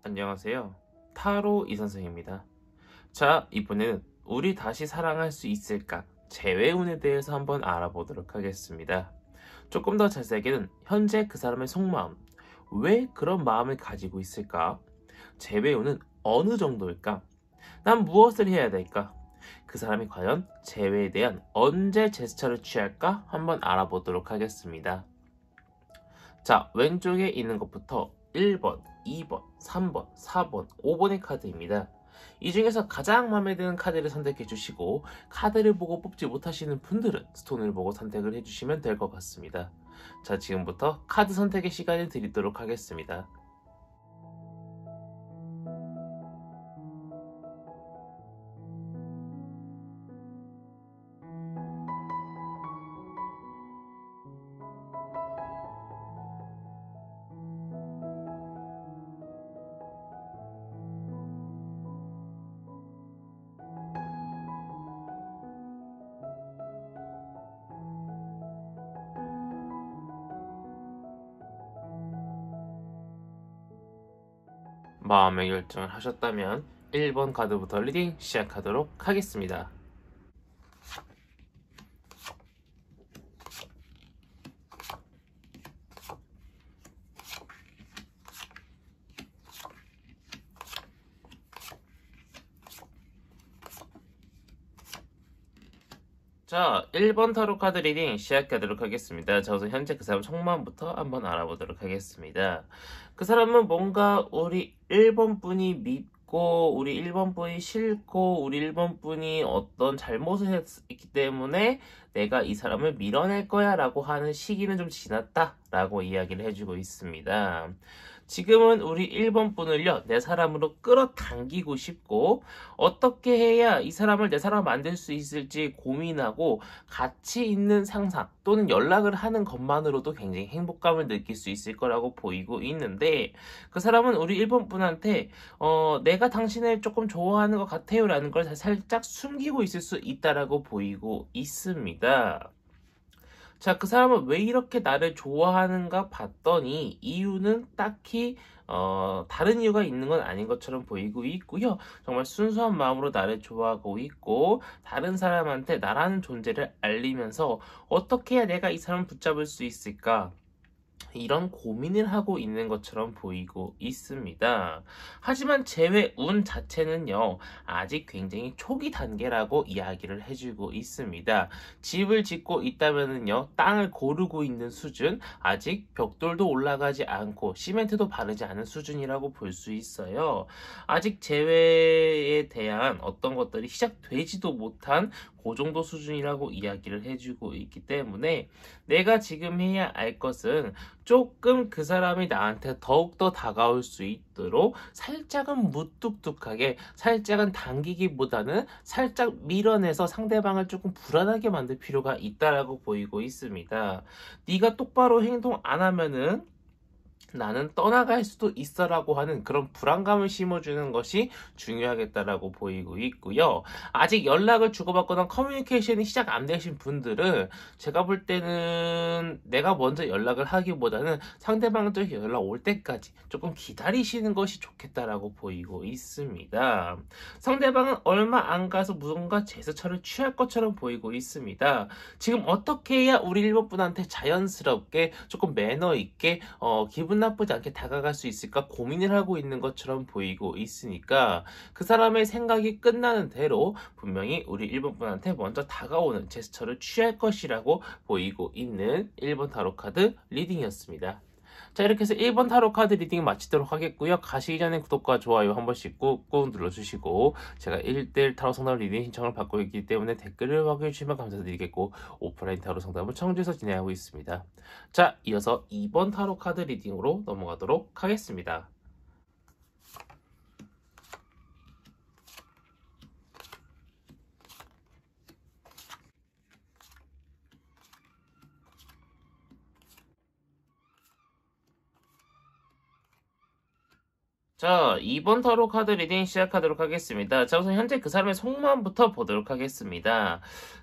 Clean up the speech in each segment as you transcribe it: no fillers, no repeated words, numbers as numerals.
안녕하세요. 타로 이선생입니다. 자, 이번에는 우리 다시 사랑할 수 있을까? 재회운에 대해서 한번 알아보도록 하겠습니다. 조금 더 자세하게는 현재 그 사람의 속마음, 왜 그런 마음을 가지고 있을까? 재회운은 어느 정도일까? 난 무엇을 해야 될까? 그 사람이 과연 재회에 대한 언제 제스처를 취할까? 한번 알아보도록 하겠습니다. 자, 왼쪽에 있는 것부터 1번, 2번, 3번, 4번, 5번의 카드입니다. 이 중에서 가장 마음에 드는 카드를 선택해 주시고 카드를 보고 뽑지 못하시는 분들은 스톤을 보고 선택을 해주시면 될 것 같습니다. 자, 지금부터 카드 선택의 시간을 드리도록 하겠습니다. 마음의 결정을 하셨다면 1번 카드부터 리딩 시작하도록 하겠습니다. 자, 1번 타로 카드 리딩 시작하도록 하겠습니다. 자, 우선 현재 그 사람 속마음부터 한번 알아보도록 하겠습니다. 그 사람은 뭔가 우리 1번 분이 믿고, 우리 1번 분이 싫고, 우리 1번 분이 어떤 잘못을 했기 때문에 내가 이 사람을 밀어낼 거야 라고 하는 시기는 좀 지났다 라고 이야기를 해주고 있습니다. 지금은 우리 1번 분을요, 내 사람으로 끌어당기고 싶고, 어떻게 해야 이 사람을 내 사람 만들 수 있을지 고민하고, 가치 있는 상상 또는 연락을 하는 것만으로도 굉장히 행복감을 느낄 수 있을 거라고 보이고 있는데, 그 사람은 우리 1번 분한테, 내가 당신을 조금 좋아하는 것 같아요 라는 걸 살짝 숨기고 있을 수 있다라고 보이고 있습니다. 자, 그 사람은 왜 이렇게 나를 좋아하는가 봤더니 이유는 딱히 다른 이유가 있는 건 아닌 것처럼 보이고 있고요. 정말 순수한 마음으로 나를 좋아하고 있고 다른 사람한테 나라는 존재를 알리면서 어떻게 해야 내가 이 사람을 붙잡을 수 있을까? 이런 고민을 하고 있는 것처럼 보이고 있습니다. 하지만 재회 운 자체는요, 아직 굉장히 초기 단계라고 이야기를 해주고 있습니다. 집을 짓고 있다면은요, 땅을 고르고 있는 수준, 아직 벽돌도 올라가지 않고 시멘트도 바르지 않은 수준이라고 볼 수 있어요. 아직 재회에 대한 어떤 것들이 시작되지도 못한 그 정도 수준이라고 이야기를 해주고 있기 때문에 내가 지금 해야 할 것은 조금 그 사람이 나한테 더욱더 다가올 수 있도록 살짝은 무뚝뚝하게 살짝은 당기기보다는 살짝 밀어내서 상대방을 조금 불안하게 만들 필요가 있다라고 보이고 있습니다. 네가 똑바로 행동 안 하면은 나는 떠나갈 수도 있어라고 하는 그런 불안감을 심어주는 것이 중요하겠다라고 보이고 있고요. 아직 연락을 주고받거나 커뮤니케이션이 시작 안 되신 분들은 제가 볼 때는 내가 먼저 연락을 하기보다는 상대방한테 연락 올 때까지 조금 기다리시는 것이 좋겠다라고 보이고 있습니다. 상대방은 얼마 안 가서 무언가 제스처를 취할 것처럼 보이고 있습니다. 지금 어떻게 해야 우리 일본분한테 자연스럽게 조금 매너 있게 기분 나쁘지 않게 다가갈 수 있을까 고민을 하고 있는 것처럼 보이고 있으니까 그 사람의 생각이 끝나는 대로 분명히 우리 1번 분한테 먼저 다가오는 제스처를 취할 것이라고 보이고 있는 1번 타로 카드 리딩이었습니다. 자, 이렇게 해서 1번 타로 카드 리딩 마치도록 하겠고요. 가시기 전에 구독과 좋아요 한 번씩 꾹꾹 눌러주시고 제가 1대1 타로 상담 리딩 신청을 받고 있기 때문에 댓글을 확인해 주시면 감사드리겠고 오프라인 타로 상담은 청주에서 진행하고 있습니다. 자, 이어서 2번 타로 카드 리딩으로 넘어가도록 하겠습니다. 자, 2번 타로 카드 리딩 시작하도록 하겠습니다. 자, 우선 현재 그 사람의 속마음부터 보도록 하겠습니다.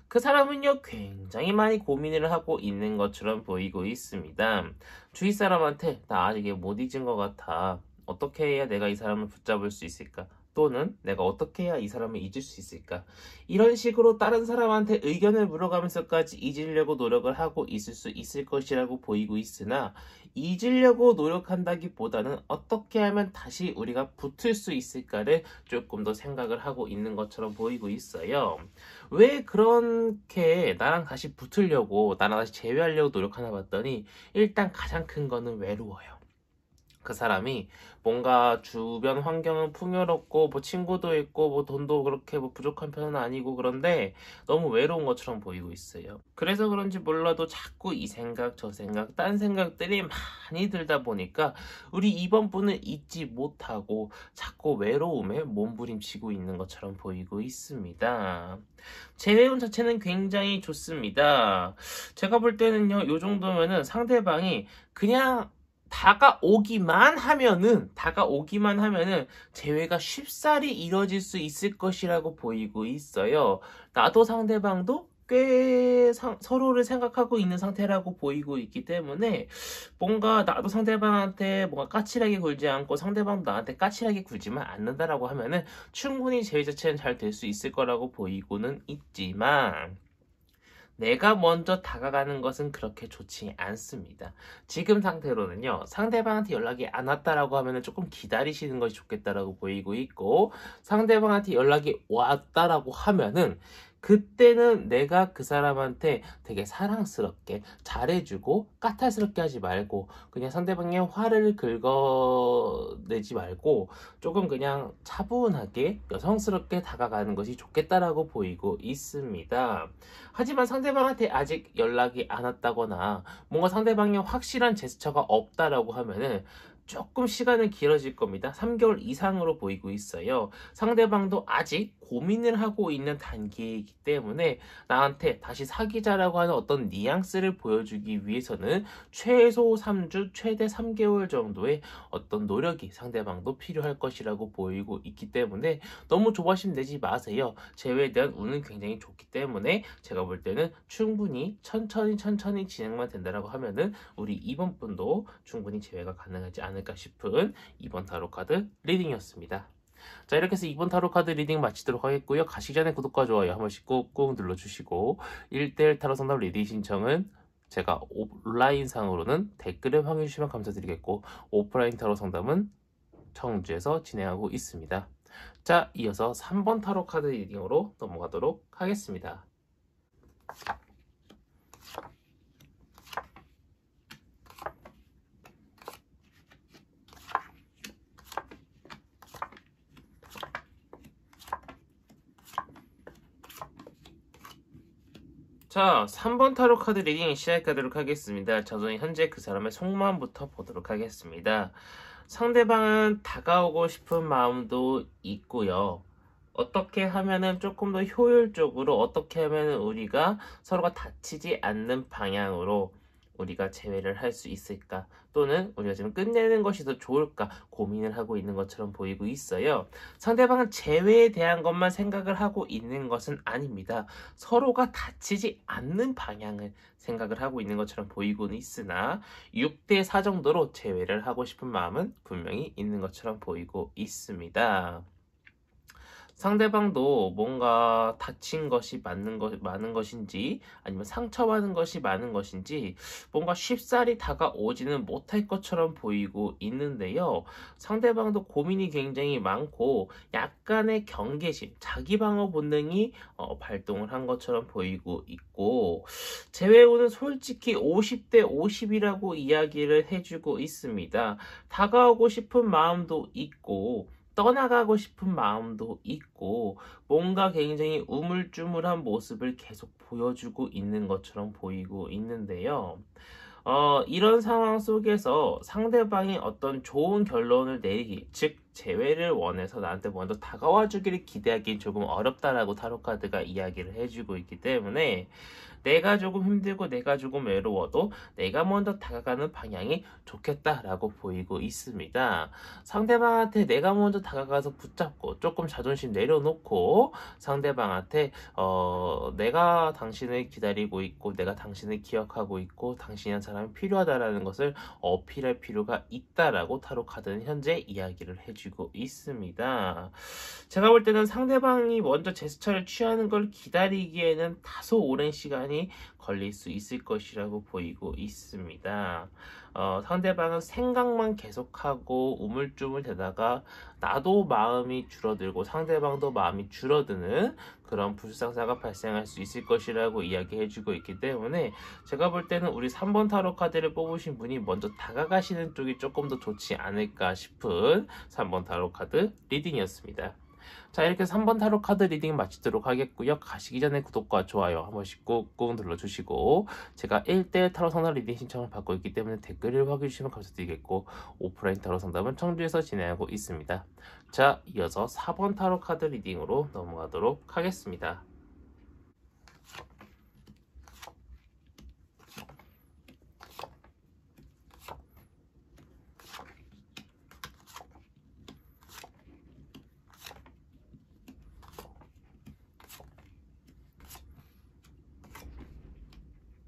그 사람은요, 굉장히 많이 고민을 하고 있는 것처럼 보이고 있습니다. 주위 사람한테 나 아직 못 잊은 것 같아. 어떻게 해야 내가 이 사람을 붙잡을 수 있을까? 또는 내가 어떻게 해야 이 사람을 잊을 수 있을까? 이런 식으로 다른 사람한테 의견을 물어가면서까지 잊으려고 노력을 하고 있을 수 있을 것이라고 보이고 있으나, 잊으려고 노력한다기보다는 어떻게 하면 다시 우리가 붙을 수 있을까를 조금 더 생각을 하고 있는 것처럼 보이고 있어요. 왜 그렇게 나랑 다시 붙으려고, 나랑 다시 재회하려고 노력하나 봤더니, 일단 가장 큰 거는 외로워요. 그 사람이 뭔가 주변 환경은 풍요롭고 뭐 친구도 있고 뭐 돈도 그렇게 뭐 부족한 편은 아니고, 그런데 너무 외로운 것처럼 보이고 있어요. 그래서 그런지 몰라도 자꾸 이 생각 저 생각 딴 생각들이 많이 들다 보니까 우리 이번 분을 잊지 못하고 자꾸 외로움에 몸부림치고 있는 것처럼 보이고 있습니다. 재회운 자체는 굉장히 좋습니다. 제가 볼 때는요, 요 정도면은 상대방이 그냥 다가오기만 하면은 재회가 쉽사리 이뤄질 수 있을 것이라고 보이고 있어요. 나도 상대방도 꽤 서로를 생각하고 있는 상태라고 보이고 있기 때문에, 뭔가 나도 상대방한테 뭔가 까칠하게 굴지 않고 상대방도 나한테 까칠하게 굴지만 않는다라고 하면은 충분히 재회 자체는 잘 될 수 있을 거라고 보이고는 있지만, 내가 먼저 다가가는 것은 그렇게 좋지 않습니다. 지금 상태로는요, 상대방한테 연락이 안 왔다라고 하면 조금 기다리시는 것이 좋겠다라고 보이고 있고, 상대방한테 연락이 왔다라고 하면은 그때는 내가 그 사람한테 되게 사랑스럽게 잘해주고 까탈스럽게 하지 말고, 그냥 상대방의 화를 긁어내지 말고 조금 그냥 차분하게 여성스럽게 다가가는 것이 좋겠다라고 보이고 있습니다. 하지만 상대방한테 아직 연락이 안 왔다거나 뭔가 상대방의 확실한 제스처가 없다라고 하면은 조금 시간은 길어질 겁니다. 3개월 이상으로 보이고 있어요. 상대방도 아직 고민을 하고 있는 단계이기 때문에 나한테 다시 사귀자라고 하는 어떤 뉘앙스를 보여주기 위해서는 최소 3주, 최대 3개월 정도의 어떤 노력이 상대방도 필요할 것이라고 보이고 있기 때문에 너무 조바심 내지 마세요. 재회에 대한 운은 굉장히 좋기 때문에 제가 볼 때는 충분히 천천히 진행만 된다라고 하면은 우리 이번 분도 충분히 재회가 가능하지 않을까 싶은 이번 타로 카드 리딩이었습니다. 자, 이렇게 해서 이번 타로 카드 리딩 마치도록 하겠고요. 가시기 전에 구독과 좋아요 한 번씩 꾹꾹 눌러주시고, 1대1 타로 상담 리딩 신청은 제가 온라인상으로는 댓글에 확인해 주시면 감사드리겠고, 오프라인 타로 상담은 청주에서 진행하고 있습니다. 자, 이어서 3번 타로 카드 리딩으로 넘어가도록 하겠습니다. 자, 3번 타로 카드 리딩 시작하도록 하겠습니다. 저는 현재 그 사람의 속마음부터 보도록 하겠습니다. 상대방은 다가오고 싶은 마음도 있고요. 어떻게 하면은 조금 더 효율적으로, 어떻게 하면은 우리가 서로가 다치지 않는 방향으로 우리가 재회를 할 수 있을까, 또는 우리가 지금 끝내는 것이 더 좋을까 고민을 하고 있는 것처럼 보이고 있어요. 상대방은 재회에 대한 것만 생각을 하고 있는 것은 아닙니다. 서로가 다치지 않는 방향을 생각을 하고 있는 것처럼 보이고는 있으나 6대4 정도로 재회를 하고 싶은 마음은 분명히 있는 것처럼 보이고 있습니다. 상대방도 뭔가 다친 것이 많은 것인지, 아니면 상처받은 것이 많은 것인지 뭔가 쉽사리 다가오지는 못할 것처럼 보이고 있는데요. 상대방도 고민이 굉장히 많고 약간의 경계심, 자기방어 본능이 발동을 한 것처럼 보이고 있고, 재회운은 솔직히 50대 50이라고 이야기를 해주고 있습니다. 다가오고 싶은 마음도 있고 떠나가고 싶은 마음도 있고, 뭔가 굉장히 우물쭈물한 모습을 계속 보여주고 있는 것처럼 보이고 있는데요. 이런 상황 속에서 상대방이 어떤 좋은 결론을 내리기, 즉 재회를 원해서 나한테 먼저 다가와 주기를 기대하기는 조금 어렵다라고 타로카드가 이야기를 해주고 있기 때문에, 내가 조금 힘들고 내가 조금 외로워도 내가 먼저 다가가는 방향이 좋겠다라고 보이고 있습니다. 상대방한테 내가 먼저 다가가서 붙잡고 조금 자존심 내려놓고 상대방한테 내가 당신을 기다리고 있고 내가 당신을 기억하고 있고 당신이란 사람이 필요하다라는 것을 어필할 필요가 있다라고 타로 카드는 현재 이야기를 해주고 있습니다. 제가 볼 때는 상대방이 먼저 제스처를 취하는 걸 기다리기에는 다소 오랜 시간이 걸릴 수 있을 것이라고 보이고 있습니다. 상대방은 생각만 계속하고 우물쭈물 대다가 나도 마음이 줄어들고 상대방도 마음이 줄어드는 그런 불상사가 발생할 수 있을 것이라고 이야기해주고 있기 때문에 제가 볼 때는 우리 3번 타로 카드를 뽑으신 분이 먼저 다가가시는 쪽이 조금 더 좋지 않을까 싶은 3번 타로 카드 리딩이었습니다. 자, 이렇게 3번 타로 카드 리딩 마치도록 하겠고요. 가시기 전에 구독과 좋아요 한 번씩 꾹꾹 눌러주시고 제가 1대1 타로 상담 리딩 신청을 받고 있기 때문에 댓글을 확인해주시면 감사드리겠고 오프라인 타로 상담은 청주에서 진행하고 있습니다. 자, 이어서 4번 타로 카드 리딩으로 넘어가도록 하겠습니다.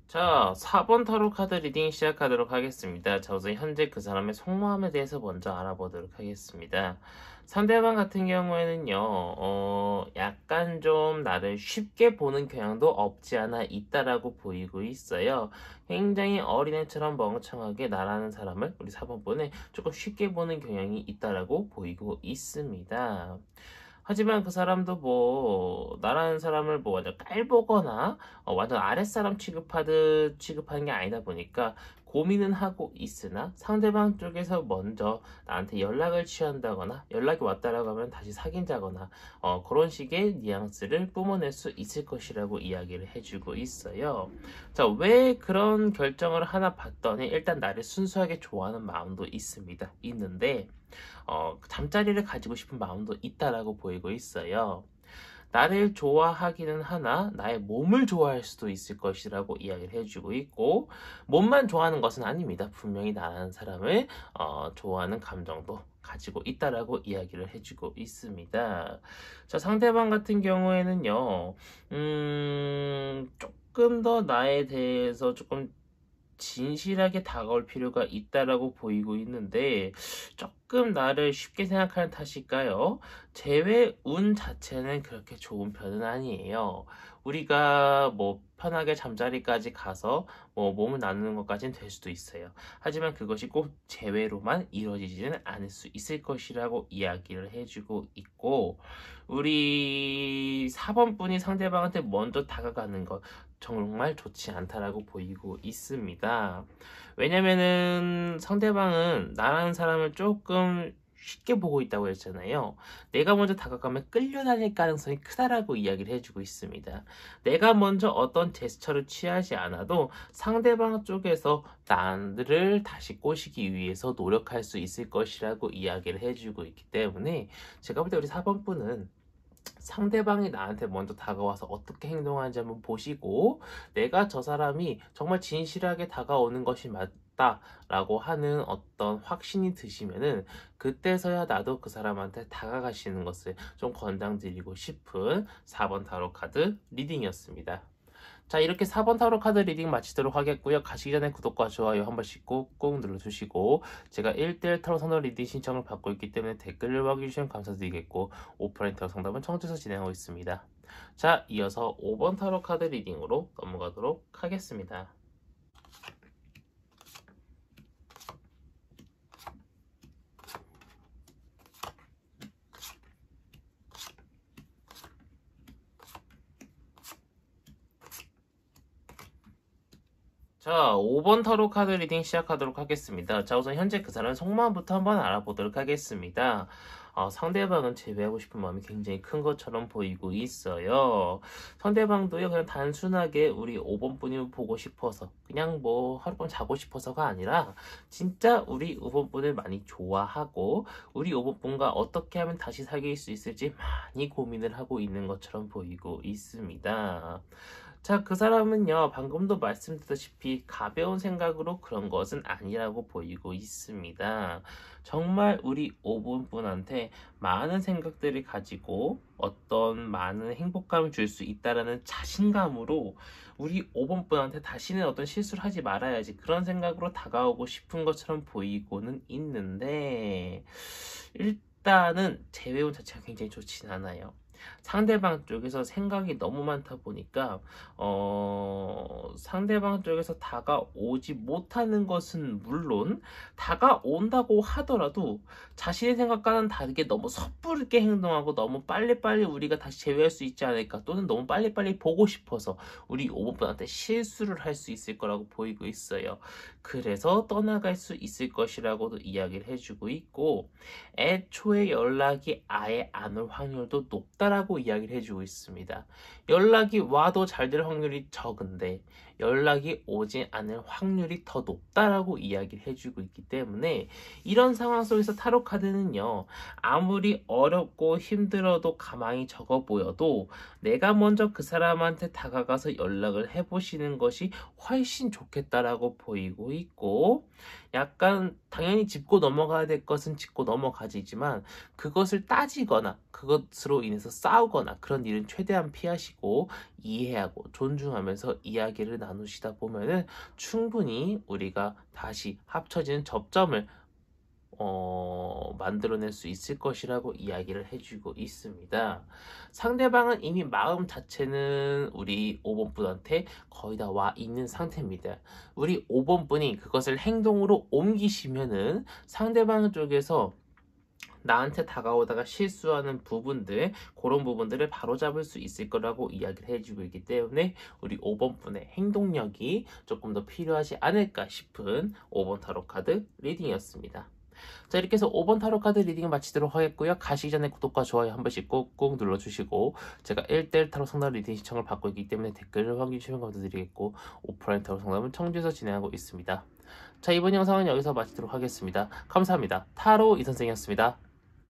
자, 4번 타로 카드 리딩 시작하도록 하겠습니다. 자, 우선 현재 그 사람의 속마음에 대해서 먼저 알아보도록 하겠습니다. 상대방 같은 경우에는요, 약간 좀 나를 쉽게 보는 경향도 없지 않아 있다라고 보이고 있어요. 굉장히 어린애처럼 멍청하게 나라는 사람을 우리 4번 분에 조금 쉽게 보는 경향이 있다라고 보이고 있습니다. 하지만 그 사람도 뭐 나라는 사람을 뭐 완전 깔보거나 완전 아랫사람 취급하는 게 아니다 보니까 고민은 하고 있으나 상대방 쪽에서 먼저 나한테 연락을 취한다거나 연락이 왔다라고 하면 다시 사귄다거나 그런 식의 뉘앙스를 뿜어낼 수 있을 것이라고 이야기를 해주고 있어요. 자, 왜 그런 결정을 하나 봤더니 일단 나를 순수하게 좋아하는 마음도 있는데 잠자리를 가지고 싶은 마음도 있다라고 보이고 있어요. 나를 좋아하기는 하나 나의 몸을 좋아할 수도 있을 것이라고 이야기를 해주고 있고 몸만 좋아하는 것은 아닙니다. 분명히 나라는 사람을 좋아하는 감정도 가지고 있다라고 이야기를 해주고 있습니다. 자, 상대방 같은 경우에는요, 조금 더 나에 대해서 조금 진실하게 다가올 필요가 있다라고 보이고 있는데 조금 나를 쉽게 생각하는 탓일까요? 재회 운 자체는 그렇게 좋은 편은 아니에요. 우리가 뭐 편하게 잠자리까지 가서 뭐 몸을 나누는 것까지는 될 수도 있어요. 하지만 그것이 꼭 재회로만 이루어지지는 않을 수 있을 것이라고 이야기를 해주고 있고 우리 4번 분이 상대방한테 먼저 다가가는 것 정말 좋지 않다라고 보이고 있습니다. 왜냐면은 상대방은 나라는 사람을 조금 쉽게 보고 있다고 했잖아요. 내가 먼저 다가가면 끌려다닐 가능성이 크다라고 이야기를 해주고 있습니다. 내가 먼저 어떤 제스처를 취하지 않아도 상대방 쪽에서 나를 다시 꼬시기 위해서 노력할 수 있을 것이라고 이야기를 해주고 있기 때문에 제가 볼 때 우리 4번 분은 상대방이 나한테 먼저 다가와서 어떻게 행동하는지 한번 보시고 내가 저 사람이 정말 진실하게 다가오는 것이 맞다라고 하는 어떤 확신이 드시면은 그때서야 나도 그 사람한테 다가가시는 것을 좀 권장드리고 싶은 4번 타로 카드 리딩이었습니다. 자, 이렇게 4번 타로 카드 리딩 마치도록 하겠고요. 가시기 전에 구독과 좋아요 한 번씩 꾹꾹 눌러주시고 제가 1대1 타로 상담 리딩 신청을 받고 있기 때문에 댓글을 확인해주시면 감사드리겠고 오프라인 타로 상담은 청주에서 진행하고 있습니다. 자, 이어서 5번 타로 카드 리딩으로 넘어가도록 하겠습니다. 자, 5번 타로 카드 리딩 시작하도록 하겠습니다. 자, 우선 현재 그 사람의 속마음부터 한번 알아보도록 하겠습니다. 상대방은 제외하고 싶은 마음이 굉장히 큰 것처럼 보이고 있어요. 상대방도요, 그냥 단순하게 우리 5번 분이 보고 싶어서, 그냥 뭐 하룻밤 자고 싶어서가 아니라, 진짜 우리 5번 분을 많이 좋아하고, 우리 5번 분과 어떻게 하면 다시 사귈 수 있을지 많이 고민을 하고 있는 것처럼 보이고 있습니다. 자, 그 사람은요, 방금도 말씀드렸다시피 가벼운 생각으로 그런 것은 아니라고 보이고 있습니다. 정말 우리 5번분한테 많은 생각들을 가지고 어떤 많은 행복감을 줄 수 있다라는 자신감으로 우리 5번분한테 다시는 어떤 실수를 하지 말아야지 그런 생각으로 다가오고 싶은 것처럼 보이고는 있는데, 일단은 제외운 자체가 굉장히 좋진 않아요. 상대방 쪽에서 생각이 너무 많다 보니까 상대방 쪽에서 다가오지 못하는 것은 물론 다가온다고 하더라도 자신의 생각과는 다르게 너무 섣부르게 행동하고 너무 빨리빨리 우리가 다시 제외할 수 있지 않을까, 또는 너무 빨리빨리 보고 싶어서 우리 오버분한테 실수를 할 수 있을 거라고 보이고 있어요. 그래서 떠나갈 수 있을 것이라고도 이야기를 해주고 있고, 애초에 연락이 아예 안 올 확률도 높다라고 이야기를 해주고 있습니다. 연락이 와도 잘 될 확률이 적은데 연락이 오지 않을 확률이 더 높다라고 이야기를 해주고 있기 때문에, 이런 상황 속에서 타로 카드는요, 아무리 어렵고 힘들어도 가망이 적어 보여도 내가 먼저 그 사람한테 다가가서 연락을 해보시는 것이 훨씬 좋겠다라고 보이고 있고, 약간 당연히 짚고 넘어가야 될 것은 짚고 넘어가지만 그것을 따지거나 그것으로 인해서 싸우거나 그런 일은 최대한 피하시고 이해하고 존중하면서 이야기를 나누시다 보면은 충분히 우리가 다시 합쳐지는 접점을 만들어낼 수 있을 것이라고 이야기를 해주고 있습니다. 상대방은 이미 마음 자체는 우리 5번분한테 거의 다 와 있는 상태입니다. 우리 5번분이 그것을 행동으로 옮기시면은 상대방 쪽에서 나한테 다가오다가 실수하는 부분들, 그런 부분들을 바로잡을 수 있을 거라고 이야기를 해주고 있기 때문에 우리 5번분의 행동력이 조금 더 필요하지 않을까 싶은 5번 타로 카드 리딩이었습니다. 자, 이렇게 해서 5번 타로 카드 리딩을 마치도록 하겠고요. 가시기 전에 구독과 좋아요 한 번씩 꾹꾹 눌러주시고, 제가 1대1 타로 상담 리딩 신청을 받고 있기 때문에 댓글을 남겨주시면 감사드리겠고, 오프라인 타로 상담은 청주에서 진행하고 있습니다. 자, 이번 영상은 여기서 마치도록 하겠습니다. 감사합니다. 타로 이선생이었습니다.